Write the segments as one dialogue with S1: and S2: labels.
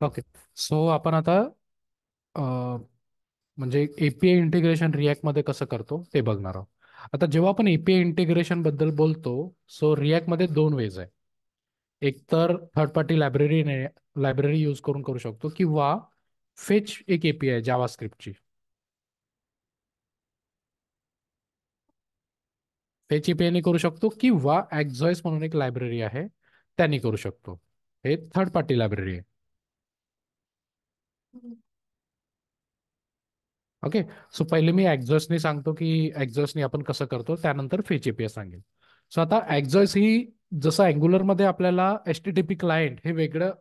S1: Okay. So आपण आता अ, म्हणजे एपीआय इंटिग्रेशन रिॲक्टमध्ये कसं करतो ते बघणार आहोत. आता जेव्हा आपण एपीआय इंटिग्रेशन बद्दल बोलतो, सो रिॲक्टमध्ये दोन वेज आहे. एक तर थर्ड पार्टी लायब्ररी यूज करून करू शकतो, किंवा फेच एक एपीआय जावा स्क्रिप्टची. फेच एपीआयने करू शकतो, किंवा एक्झॉयस म्हणून एक लायब्ररी आहे त्यांनी करू शकतो. हे थर्ड पार्टी लायब्ररी आहे. ओके. सो पहिले मी एक्झॉसनी सांगतो की एक्झॉसनी आपण कसं करतो, त्यानंतर फेच एपीआय सांगेल. सो आता एक्झॉस ही, जसं अँग्युलरमध्ये आपल्याला HTTP क्लायंट हे वेगळं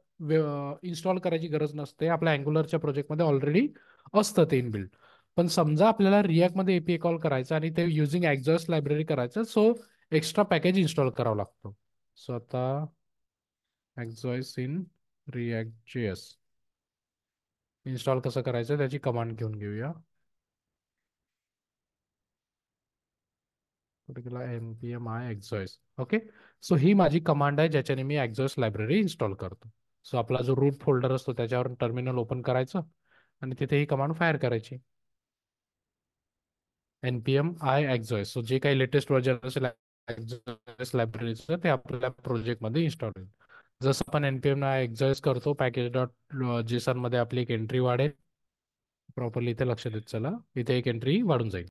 S1: इन्स्टॉल करायची गरज नसते, आपल्या अँग्युलरच्या प्रोजेक्टमध्ये ऑलरेडी असतं ते इनबिल्ड. पण समजा आपल्याला रिॲक्टमध्ये एपीआय कॉल करायचा आणि ते युझिंग एक्झॉस लायब्ररी करायचं, सो एक्स्ट्रा पॅकेज इन्स्टॉल करावा लागतो. सो आता Axios in React JS install कसं करायचं त्याची कमांड घेऊन घेऊया. Particular npm i exos. Okay. So ही माझी कमांड आहे ज्याच्याने मी एक्झॉस्ट लायब्ररी इन्स्टॉल करतो. सो आपला जो रूट फोल्डर असतो त्याच्यावर टर्मिनल ओपन करायचं आणि तिथे ही कमांड फायर करायची. npm i exos. सो जे काही लेटेस्ट व्हर्जन असेल एक्झॉस्ट लायब्ररीचं ते आपल्या प्रोजेक्टमध्ये इन्स्टॉल होईल. जसं आपण npm i exos करतो, पॅकेज डॉट जेसन मध्ये आपली एक एंट्री वाढेल. प्रॉपरली इथे लक्ष देत चला, इथे एक एंट्री वाढून जाईल.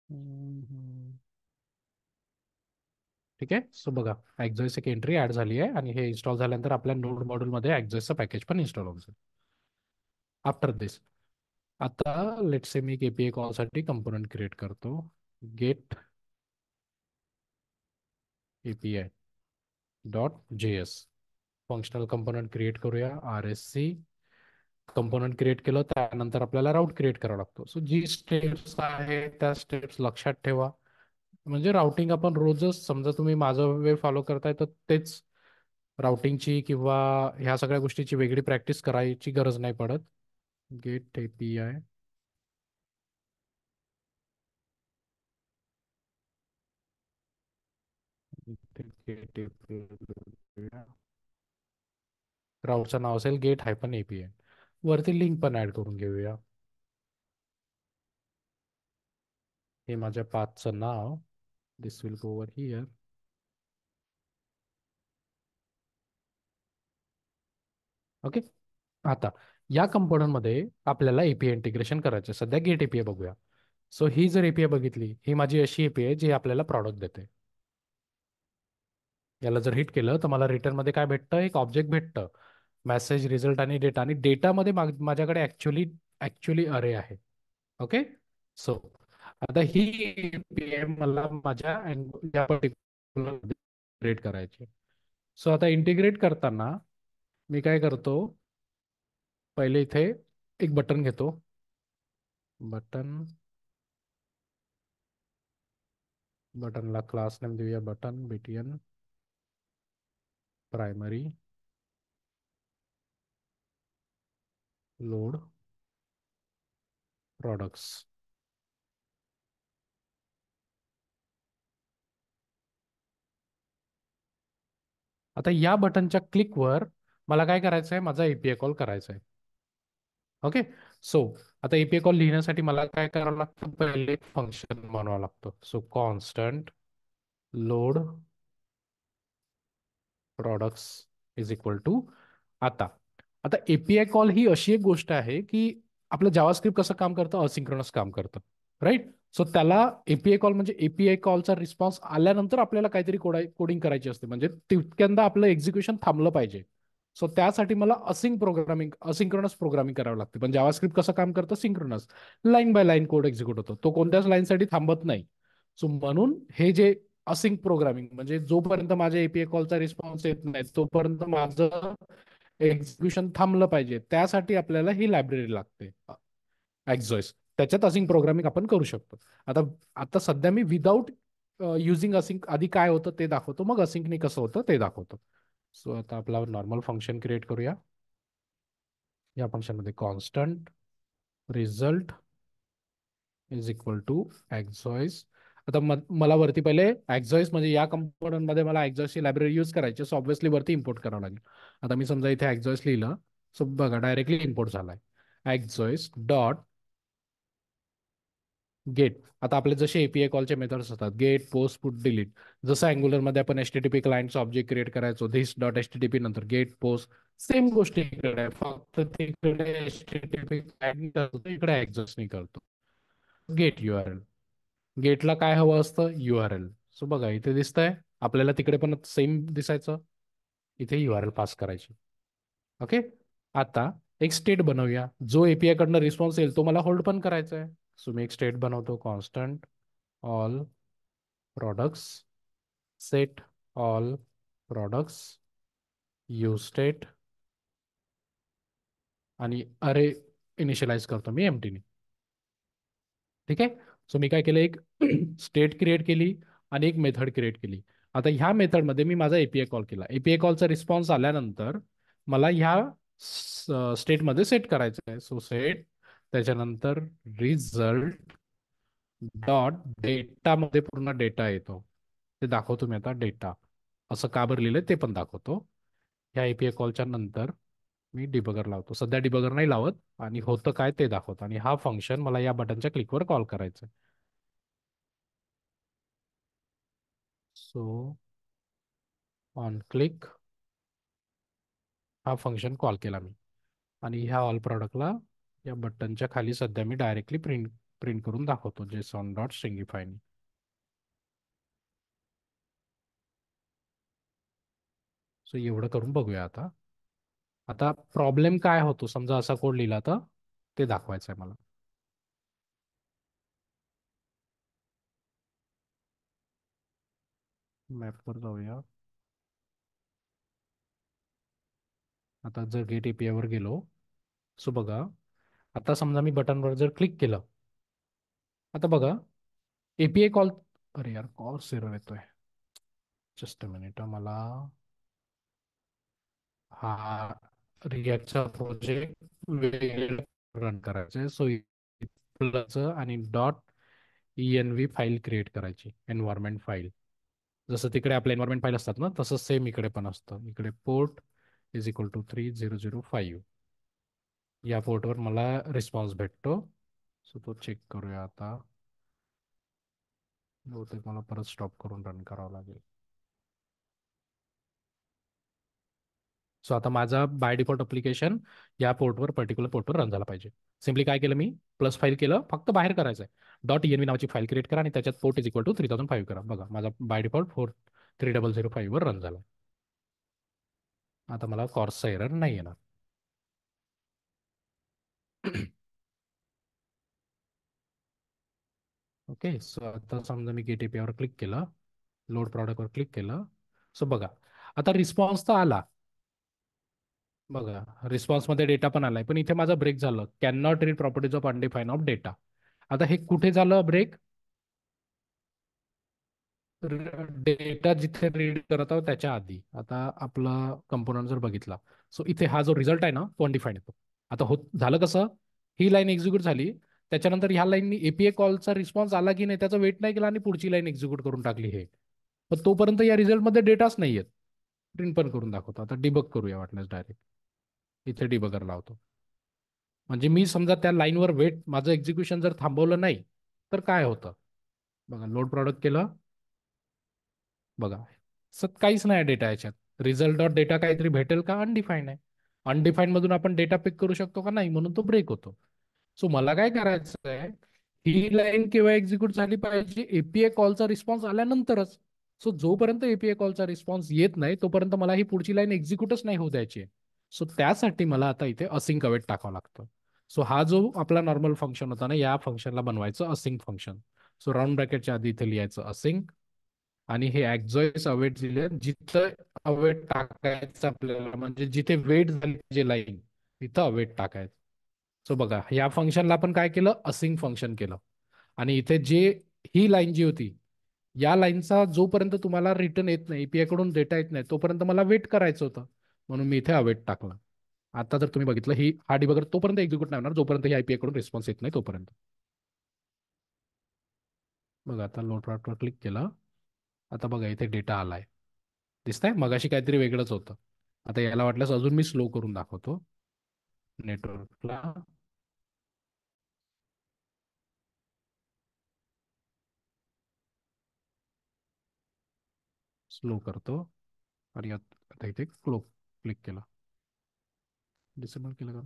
S1: हम्म. ठीक आहे. सो बघा, एक्झॉयस एक एंट्री ऍड झाली आहे आणि हे इन्स्टॉल झाल्यानंतर आपल्या नोड मॉड्यूलमध्ये एक्झॉयसचं पॅकेज पण इन्स्टॉल होऊन जाईल. आफ्टर दिस, आता लेट्स से मी एक एपीआय कॉलसाठी कंपोनंट क्रिएट करतो. Get API dot JS functional component create करूया. RSC कंपोनंट क्रिएट केलं, त्यानंतर आपल्याला राऊट क्रिएट करावा लागतो. सो जी स्टेप्स आहे त्या स्टेप्स लक्षात ठेवा. म्हणजे राउटिंग आपण रोजच, समजा तुम्ही माझं वे फॉलो करताय तर तेच राउटिंगची किंवा ह्या सगळ्या गोष्टीची वेगळी प्रॅक्टिस करायची गरज नाही पडत. गेट एपीआय गेट एपीआय राऊटचं नाव असेल गेट हायफन एपीआय. वरती लिंक पण ऍड करून घेऊया. हे माझ्या पाथचं नाव. This will go over here. Okay. आता या कंपोनंट मध्ये आपल्याला एपीआय इंटिग्रेशन करायचं आहे. सध्या गेट एपीआय बघूया. सो ही जर एपीआय बघितली, ही माझी अशी एपीआय जी आपल्याला प्रॉडक्ट देते. याला जर हिट केलं तर मला रिटर्न मध्ये काय भेटतं, एक ऑब्जेक्ट भेटतं. मेसेज, रिझल्ट आणि डेटा. आणि डेटामध्ये माझ्याकडे ऍक्च्युली ऍक्च्युली अरे आहे. ओके. सो आता ही एपीआय मला माझ्या या पर्टिक्युलर क्रिएट करायची. सो आता इंटिग्रेट करताना मी काय करतो, पहिले इथे एक बटन घेतो. बटन, बटनला क्लास नेम देऊया button BTN primary load products. आता या बटनच्या क्लिकवर मला काय करायचं आहे, माझा एपीआय कॉल करायचा आहे. ओके. सो आता एपीआय कॉल लिहिण्यासाठी मला काय करावं लागतं, पहिले एक फंक्शन बनवावं लागतं. So constant load products is equal to. आता आता एपीआय कॉल ही अशी एक गोष्ट आहे की आपलं जावास्क्रिप्ट कसं काम करतं, असिंक्रोनस काम करतं. राईट. सो त्याला एपीआय कॉल म्हणजे एपीआय कॉलचा रिस्पॉन्स आल्यानंतर आपल्याला काहीतरी कोडिंग करायची असते, म्हणजे तितक्यांदा आपलं एक्झिक्युशन थांबलं पाहिजे. सो त्यासाठी मला असिंक्रोनस प्रोग्रामिंग करावं लागते. पण जावास्क्रिप्ट कसं काम करतं, synchronous. Line by line code execute होतो, तो कोणत्याच लाईनसाठी थांबत नाही. सो म्हणून हे जे असिंक प्रोग्रामिंग म्हणजे जोपर्यंत माझ्या एपीआय कॉलचा रिस्पॉन्स येत नाही तोपर्यंत माझं एक्झिक्युशन थांबलं पाहिजे, त्यासाठी आपल्याला ही लायब्ररी लागते एक्झॉइस. त्याच्यात असिंक प्रोग्रामिंग आपण करू शकतो. आता आता सध्या मी विदाऊट युझिंग असिंक आधी काय होतं ते दाखवतो, मग असिंकने कसं होतं ते दाखवतो. सो आता आपला नॉर्मल फंक्शन क्रिएट करूया. या फंक्शनमध्ये constant result is equal to Axios. आता मला वरती पहिले एक्झॉइस म्हणजे या कंपोनंट मध्ये मला एक्झॉइसची लायब्ररी यूज करायची, सो ऑब्व्हियसली वरती इम्पोर्ट करावं लागेल. आता मी समजा इथे एक्झॉइस लिहिलं, सो बघा डायरेक्टली इम्पोर्ट झालाय. एक्झॉइस डॉट गेट. आता आपले जसे एपीआय कॉलचे मेथड्स असतात, गेट, पोस्ट, पुट, डिलीट. जसं अँग्युलरमध्ये आपण एचटीटीपी क्लायंटचा ऑब्जेक्ट क्रिएट करायचो, धिस डॉट एचटीटीपी नंतर गेट पोस्ट, सेम गोष्टी इकडे आहे. फक्त तिकडे एचटीटीपी क्लायंट करतो, इकडे एक्झॉस्ट नाही करतो. Get URL. गेटला काय हवं असतं? युआरएल. सो बघा इथे दिसतंय आपल्याला, तिकडे पण सेम दिसायचं. इथे युआरएल पास करायची. ओके. आता एक स्टेट बनवूया, जो एपीआय कडनं रिस्पॉन्स येईल तो मला होल्ड पण करायचा आहे. सो मी एक स्टेट बनवतो, constant all products set all products use state आणि अरे इनिशियलाइज करतो मी एमटीने. ठीक आहे. सो मी काय केलं, एक स्टेट क्रिएट केली आणि एक मेथड क्रिएट केली. आता ह्या मेथडमध्ये मी माझा एपीआय कॉल केला. एपीआय कॉलचा रिस्पॉन्स आल्यानंतर मला ह्या स्टेटमध्ये सेट करायचं आहे. सो सेट, त्याच्यानंतर रिझल्ट डॉट डेटामध्ये पूर्ण डेटा येतो, ते दाखवतो मी आता. डेटा असं का बरं लिहिलंय ते पण दाखवतो. ह्या एपीआय कॉलच्या नंतर मी डिबगर लावतो. सध्या डिबगर नाही लावत, आणि होतं काय ते दाखवतो. आणि हा फंक्शन मला या बटनच्या क्लिकवर कॉल करायचं आहे. सो ऑन क्लिक हा फंक्शन कॉल केला मी, आणि ह्या ऑल प्रॉडक्टला या बटनच्या खाली सध्या मी डायरेक्टली प्रिंट प्रिंट करून दाखवतो, जेसॉन डॉट स्ट्रिंगिफाय. सो एवढं करून बघूया आता. आता प्रॉब्लेम काय होतो, समजा असा कोड लिहिला तर ते दाखवायचं आहे मला. मॅपवर जाऊया. आता जर गेट एपीआय वर गेलो, सो बघा आता समजा मी बटनवर जर क्लिक केलं, आता बघा एपीआय कॉल. अरे यार, कॉल एरर येतोय. जस्ट अ मिनिट, मला हा रिॲक्टचा प्रोजेक्ट रन करायचा आहे. सो प्लस आणि डॉट ENV फाईल क्रिएट करायची, एन्व्हायरमेंट फाईल. जसं तिकडे आपल्या एन्व्हायरमेंट फाईल असतात ना, तसं सेम इकडे पण असतं. इकडे पोर्ट इज इक्वल टू 3005. या पोर्टवर मला रिस्पॉन्स भेटतो. सो तो चेक करूया आता. बहुतेक मला परत स्टॉप करून रन करावं लागेल. सो आता माझा बाय डिफॉल्ट अप्लिकेशन या पोर्टवर, पर्टिक्युलर पोर्टवर रन झाला पाहिजे. सिम्पली काय केलं मी, प्लस फाईल केलं, फक्त बाहेर करायचं आहे. डॉट ENV नावाची फाईल क्रिएट करा आणि त्याच्यात पोर्ट इज इक्वल टू 3005 करा. बघा माझा बाय डिफॉल्ट 3005 वर रन झाला. आता मला कॉर्सचा एरर नाही येणार. ओके. सो आता समजा मी गेट एपीआय वर क्लिक केलं, लोड प्रॉडक्टवर क्लिक केलं. सो बघा आता रिस्पॉन्स तर आला. बघा रिस्पॉन्समध्ये डेटा पण आलाय, पण इथे माझा ब्रेक झालं. Can not read properties of undefined of data. आता हे कुठे झालं ब्रेक? डेटा जिथे रीड करत आहोत त्याच्या आधी. आता आपला कंपोनंट जर बघितला, सो इथे हा जो रिझल्ट आहे ना तो अनडिफाईन येतो. आता होत झालं कसं, ही लाईन एक्झिक्यूट झाली, त्याच्यानंतर ह्या लाईननी एपीआय कॉलचा रिस्पॉन्स आला की नाही त्याचा वेट नाही केला आणि पुढची लाईन एक्झिक्यूट करून टाकली. हे पण तोपर्यंत या रिझल्टमध्ये डेटाच नाही येत. प्रिंट पण करून दाखवतो. आता डिबग करूया वाटल्यास डायरेक्ट. इथे डिबगर लावतो. म्हणजे मी समजा त्या लाईनवर वेट, माझं एक्झिक्युशन जर थांबवलं नाही तर काय होतं. बघा लोड प्रॉडक्ट केलं, बघा सत काहीच नाही डेटा याच्यात. रिझल्ट डॉट डेटा काहीतरी भेटेल का? अनडिफाईन आहे. अनडिफाईन मधून आपण डेटा पिक करू शकतो का? नाही, म्हणून तो ब्रेक होतो. सो मला काय करायचं आहे, ही लाईन केव्हा एक्झिक्यूट झाली पाहिजे? एपीआय कॉलचा रिस्पॉन्स आल्यानंतरच. सो जोपर्यंत एपीआय कॉलचा रिस्पॉन्स येत नाही तोपर्यंत मला ही पुढची लाईन एक्झिक्यूटच नाही होऊ द्यायची. सो त्यासाठी मला आता इथे असिंक अवेट टाकावं लागतं. सो हा जो आपला नॉर्मल फंक्शन होता ना, या फंक्शनला बनवायचं असिंक फंक्शन. सो राऊंड ब्रॅकेटच्या आधी इथे लिहायचं असिंक, आणि हे एक्झॉइस अवेट दिले, जिथं अवेट टाकायचं आपल्याला, म्हणजे जिथे वेट झाली जे लाईन तिथं अवेट टाकायचं. सो बघा या फंक्शनला आपण काय केलं, असिंक फंक्शन केलं. आणि इथे जे ही लाईन जी होती, या लाईनचा जोपर्यंत तुम्हाला रिटर्न येत नाही, एपीआय कडून डेटा येत नाही, तोपर्यंत मला वेट करायचं होतं, म्हणून मी इथे अवेट टाकला. आता जर तुम्ही बघितलं, ही हा डिबगर तोपर्यंत एक्झिक्यूट नाही होणार जोपर्यंत ही आयपीआय कडून रिस्पॉन्स येत नाही तोपर्यंत. बघा आता लोड प्रॉडक्टवर क्लिक केलं. आता बघा इथे डेटा आलाय. दिसतंय, मगाशी काहीतरी वेगळंच होतं. आता याला वाटल्यास अजून मी स्लो करून दाखवतो नेटवर्कला. स्लो करतो. आणि आता इथे क्लिक केला. डिसेबल केलं का?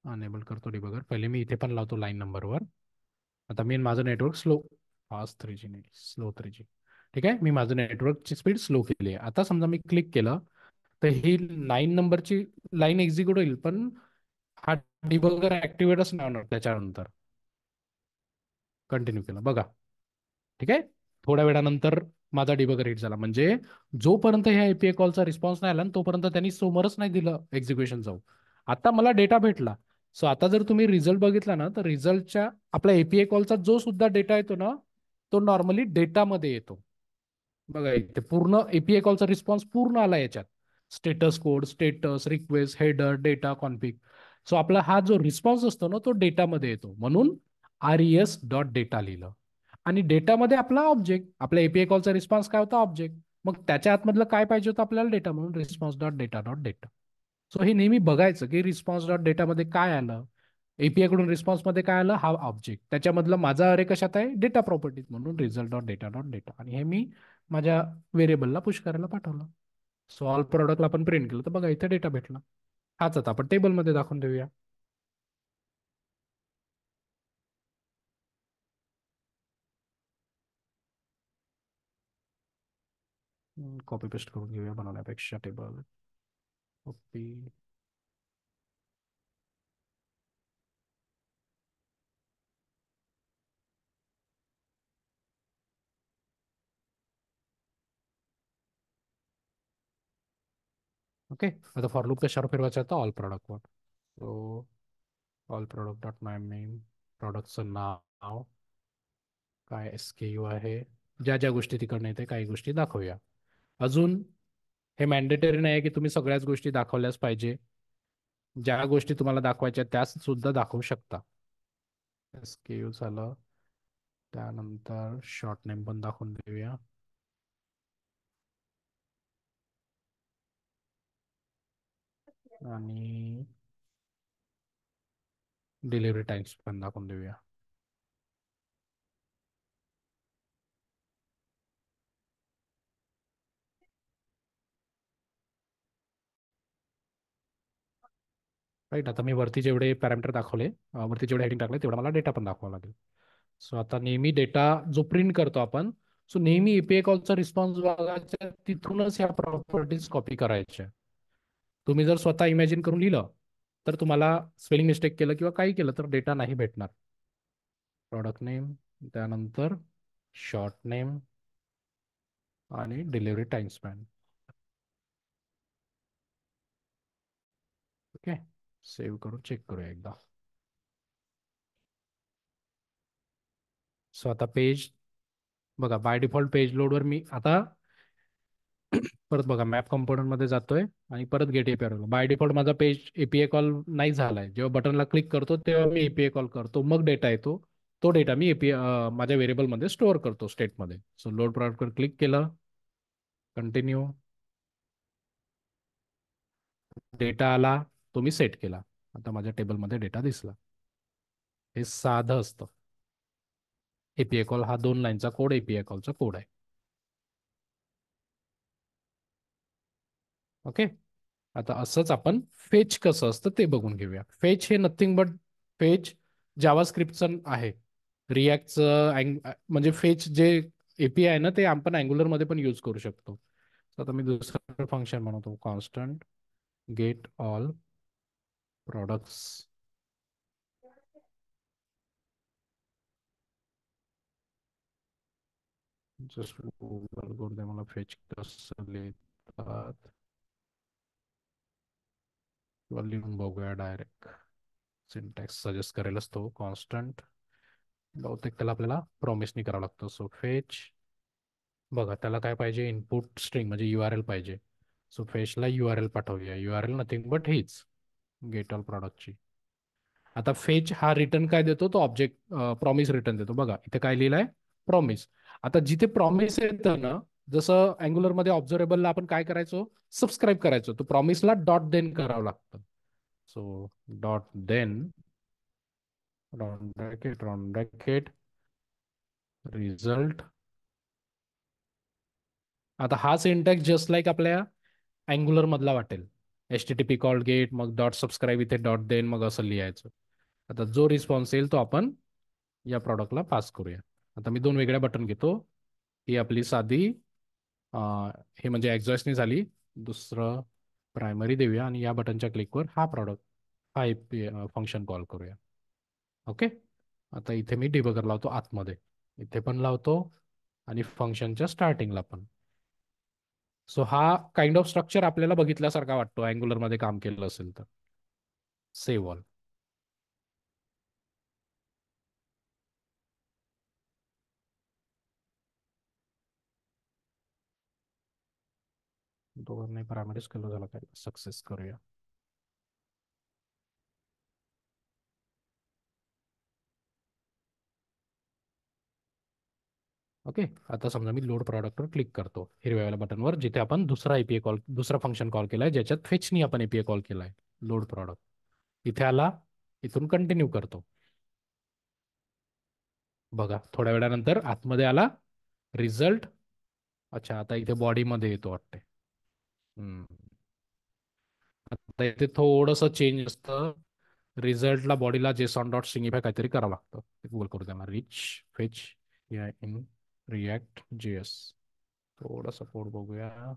S1: अनेबल करतो डिबगर. पहिले मी इथे पण लावतो लाईन नंबरवर. आता मी माझं नेटवर्क स्लो, फास्ट 3G नाही, स्लो 3G. ठीक आहे, मी माझं नेटवर्कची स्पीड स्लो केली आहे. आता समजा मी क्लिक केलं तर ही 9 नंबरची लाईन एक्झिक्यूट होईल, पण हा डिबगर ऍक्टिव्हेटच नाही होणार त्याच्यानंतर. कंटिन्यू केलं बघा. ठीक आहे. थोड्या वेळानंतर माझा डिबगर हिट झाला. म्हणजे जोपर्यंत ह्या एपीआय कॉलचा रिस्पॉन्स नाही आला ना, तोपर्यंत त्यांनी समोरच नाही दिलं एक्झिक्युशन जाऊ. आता मला डेटा भेटला. सो आता जर तुम्ही रिझल्ट बघितला ना, तर रिझल्टच्या आपल्या एपीआय कॉलचा जो सुद्धा डेटा येतो ना, तो नॉर्मली डेटामध्ये येतो. बघा इथे पूर्ण एपीआय कॉलचा रिस्पॉन्स पूर्ण आला याच्यात. Status code, status, request, header, data, config. So आपला हा जो रिस्पॉन्स असतो ना, तो डेटामध्ये येतो. म्हणून RES डॉट डेटा लिहिलं. आणि डेटामध्ये आपला ऑब्जेक्ट, आपल्या एपीआय कॉलचा रिस्पॉन्स काय होता? ऑब्जेक्ट. मग त्याच्या आतमधलं काय पाहिजे होतं आपल्याला? डेटा. म्हणून response dot data dot data. So हे नेहमी बघायचं की रिस्पॉन्स डॉट डेटामध्ये काय आलं. एपीआय कडून रिस्पॉन्समध्ये काय आलं? हा ऑब्जेक्ट. त्याच्यामधलं माझा अरे कशात आहे? Data properties. म्हणून result dot data dot data. आणि हे मी माझ्या व्हेरिएबलला पुश करायला पाठवलं. सो ऑल प्रॉडक्टला आपण प्रिंट केलं तर बघा इथे डेटा भेटला. हाच आता आपण टेबलमध्ये दाखवून देऊया. कॉपी पेस्ट करून घेऊया बनवण्यापेक्षा टेबल. कॉपी. ओके. आता फॉर लूप कशावर फिरवायचं आहे? ऑल प्रॉडक्टवर. So all product dot my main. प्रॉडक्टचं नाव काय, SKU आहे. ज्या ज्या गोष्टी तिकडनं येते काही गोष्टी दाखवूया. अजून हे मॅन्डेटरी नाही आहे की तुम्ही सगळ्याच गोष्टी दाखवल्याच पाहिजे. ज्या गोष्टी तुम्हाला दाखवायच्या त्याच सुद्धा दाखवू शकता. SKU झालं. त्यानंतर शॉर्ट नेम पण दाखवून देऊया. आणि डिलिव्हरी टाइम्स पण दाखवून देऊया. राईट. आता मी वरती जेवढे पॅरामीटर दाखवले, वरती जेवढे हेडिंग टाकले, तेवढा मला डेटा पण दाखवावा लागेल. सो आता नेहमी डेटा जो प्रिंट करतो आपण, सो नेहमी एपीआय कॉलचा रिस्पॉन्स बघायचा, तिथूनच ह्या प्रॉपर्टीज कॉपी करायच्या. तुम्ही जर स्वतः इमॅजिन करून लिहिलं तर तुम्हाला स्पेलिंग मिस्टेक केलं किंवा काही केलं तर डेटा नाही भेटणार. प्रॉडक्ट नेम, त्यानंतर शॉर्ट नेम आणि delivery time span. Okay. Save करून चेक करूया एकदा. सो आता पेज बघा, बाय डिफॉल्ट पेज लोडवर मी आता परत बघा मॅप कंपोनंटमध्ये जातोय आणि परत गेट एपीआय. बाय डिफॉल्ट माझा पेज एपीआय कॉल नाही झालाय. जेव्हा बटनला क्लिक करतो तेव्हा मी एपीआय कॉल करतो, मग डेटा येतो. तो डेटा मी एपीआय माझ्या व्हेरिएबलमध्ये स्टोअर करतो स्टेटमध्ये. सो लोड प्रॉडक्टवर क्लिक केलं. कंटिन्यू. डेटा आला, तो मी सेट केला. आता माझ्या टेबलमध्ये डेटा दिसला. हे साधं असतं. एपीआय कॉल हा 2 लाईनचा कोड एपीआय कॉलचा कोड आहे. ओके. आता असंच आपण फेच कसं असतं ते बघून घेऊया. फेच हे नथिंग बट फेच जावास्क्रिप्टचं आहे. रिॲक्टचं म्हणजे फेच जे एपीआय आहे ना, ते आपण अँग्युलरमध्ये पण यूज करू शकतो. तर आता मी दुसरं फंक्शन बनवतो, constant get all products. Just Google करून दे मला फेच कसं लिहितात किंवा लिहून बघूया डायरेक्ट. सिंटॅक्स सजेस्ट करेलच तो. कॉन्स्टंट बहुतेक त्याला आपल्याला प्रॉमिसनी करावं लागतं. सो फेच बघा, त्याला काय पाहिजे? इनपुट स्ट्रिंग म्हणजे URL पाहिजे. सो फेचला URL पाठवूया. URL नथिंग बट हीच गेट ऑल प्रॉडक्टची. आता फेच हा रिटर्न काय देतो, तो ऑब्जेक्ट प्रॉमिस रिटर्न देतो. बघा इथे काय लिहिलंय, प्रॉमिस. आता जिथे प्रॉमिस येतं ना, जसं अँग्युलर मध्ये ऑब्झर्वेबलला आपण काय करायचो, सबस्क्राईब करायचो, तो प्रॉमिसला डॉट देन करावं लागतं. So dot then, round bracket result. आता हा सिंटॅक्स जस्ट लाईक आपल्या अँग्युलर मधला वाटेल. H T T P call get, मग डॉट सबस्क्राईब, इथे डॉट देन, मग असं लिहायचं. आता जो रिस्पॉन्स येईल तो आपण या प्रॉडक्टला पास करूया. आता मी दोन वेगळ्या बटन घेतो. ही आपली साधी हे म्हणजे एक्झॉस्टनी झाली. दुसरं प्रायमरी देऊया आणि या बटनच्या क्लिकवर हा प्रॉडक्ट, हा फंक्शन कॉल करूया. ओके. आता इथे मी डिबगर लावतो आतमध्ये, इथे पण लावतो आणि फंक्शनच्या स्टार्टिंगला पण. सो हा काइंड ऑफ स्ट्रक्चर आपल्याला बघितल्यासारखा वाटतो अँग्युलर मध्ये काम केलं असेल तर. Save all. दोघांनाही पॅरामीटर्स केलं झालं काय, सक्सेस करूया. ओके. आता समजा मी लोड प्रॉडक्टवर क्लिक करतो हिरव्यावाल्या बटनवर, जिथे आपण दुसरा एपीआय कॉल, दुसरा फंक्शन कॉल केलाय, ज्याच्यात फेचनी आपण एपीआय कॉल केलाय. लोड प्रॉडक्ट इथे आला, इथून कंटिन्यू करतो. बघा थोड्या वेळानंतर आतमध्ये आला रिझल्ट. अच्छा, आता इथे बॉडीमध्ये येतो वाटते. हम्म. आता इथे थोडंसं चेंज असतं. रिझल्टला बॉडीला जेसॉन डॉट सिंगिफाय काहीतरी करावं लागतं. गुगल करू त्यांना, रिच फेच या इन रिॲक्ट जेएस. थोडंसं कोड बघूया.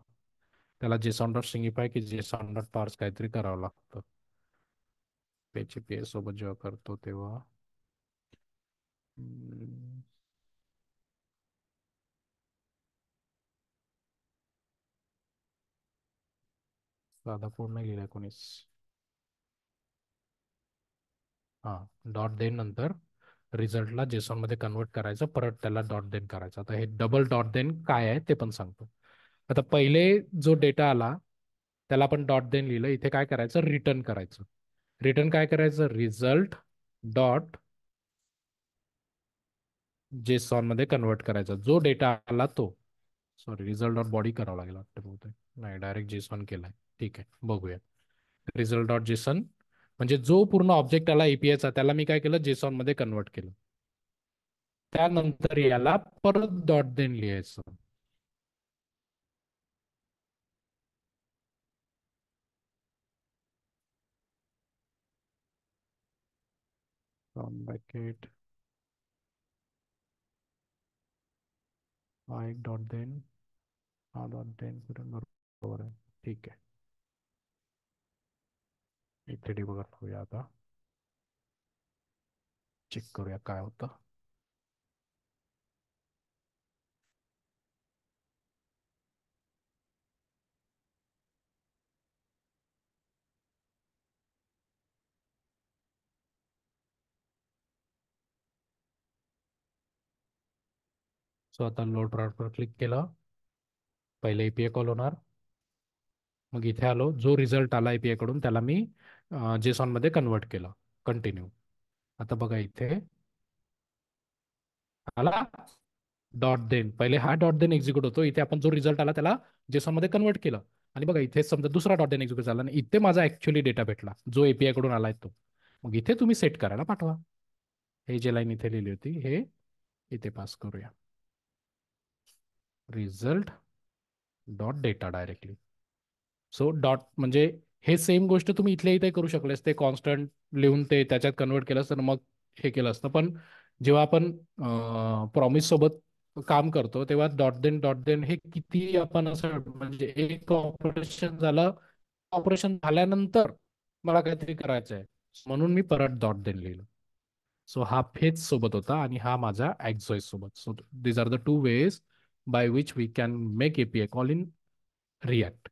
S1: त्याला जेसॉन डॉट सिंगिफाय की जेसॉन डॉट पार्स काहीतरी करावं लागतं. पेज पी सोबत जेव्हा करतो तेव्हा. हम्म, साधा कोड नाही लिहिला कोणीच. हां, डॉट देन नंतर रिझल्टला जेसॉन मध्ये कन्वर्ट करायचं, परत त्याला डॉट देन करायचं. आता हे डबल डॉट देन काय आहे ते पण सांगतो. आता पहिले जो डेटा आला त्याला आपण डॉट देन लिहिलं, इथे काय करायचं, रिटर्न करायचं. रिटर्न काय करायचं, रिझल्ट डॉट जेसॉन मध्ये कन्वर्ट करायचा जो डेटा आला तो. सॉरी, रिझल्ट डॉट बॉडी करावं लागेल वाटतं बहुतेक. नाही, डायरेक्ट जेसॉन केलाय. ठीक आहे, बघूया. रिझल्ट डॉट जेसन म्हणजे जो पूर्ण ऑब्जेक्ट आला एपीआयचा, त्याला मी काय केलं, जेसॉन मध्ये कन्वर्ट केलं. त्यानंतर याला परत डॉट देन लिहायचं. ब्रॅकेट हा एक डॉट देन, हा डॉट देन करून बरोबर आहे. ठीक आहे, इथे डिबगर करूया. आता चेक करूया काय होतं. सो आता लोड प्रॉडक्टवर क्लिक केलं, पहिले एपीआय कॉल होणार. मग इथे आलो, जो रिझल्ट आला एपीआय कडून त्याला मी जेसॉन मध्ये कन्वर्ट केलं. कंटिन्यू. आता बघा इथे आला डॉट देन, पहिले हा डॉट देन एक्झिक्यूट होतो. इथे आपण जो रिझल्ट आला त्याला जेसॉन मध्ये कन्वर्ट केलं. आणि बघा इथे समजा दुसरा डॉट देन एक्झिक्यूट झाला आणि इथे माझा ऍक्च्युअली डेटा भेटला जो एपीआय कडून आलाय तो. मग इथे तुम्ही सेट करायला पाठवा. हे जे लाईन इथे लिहिली होती हे इथे पास करूया, result dot data directly. So dot म्हणजे हे सेम गोष्ट तुम्ही इथल्या इथे करू शकले असते, कॉन्स्टंट लिहून ते त्याच्यात कन्वर्ट केलं असतं, मग हे केलं असतं. पण जेव्हा आपण प्रॉमिस सोबत काम करतो तेव्हा डॉट देन हे किती आपण असं म्हणजे एक ऑपरेशन झालं, ऑपरेशन झाल्यानंतर मला काहीतरी करायचं आहे म्हणून मी परत डॉट देन लिहिलं. सो हा फेज सोबत होता आणि हा माझा एक्झॉइस सोबत. So these are the two ways by which we can make API call in react.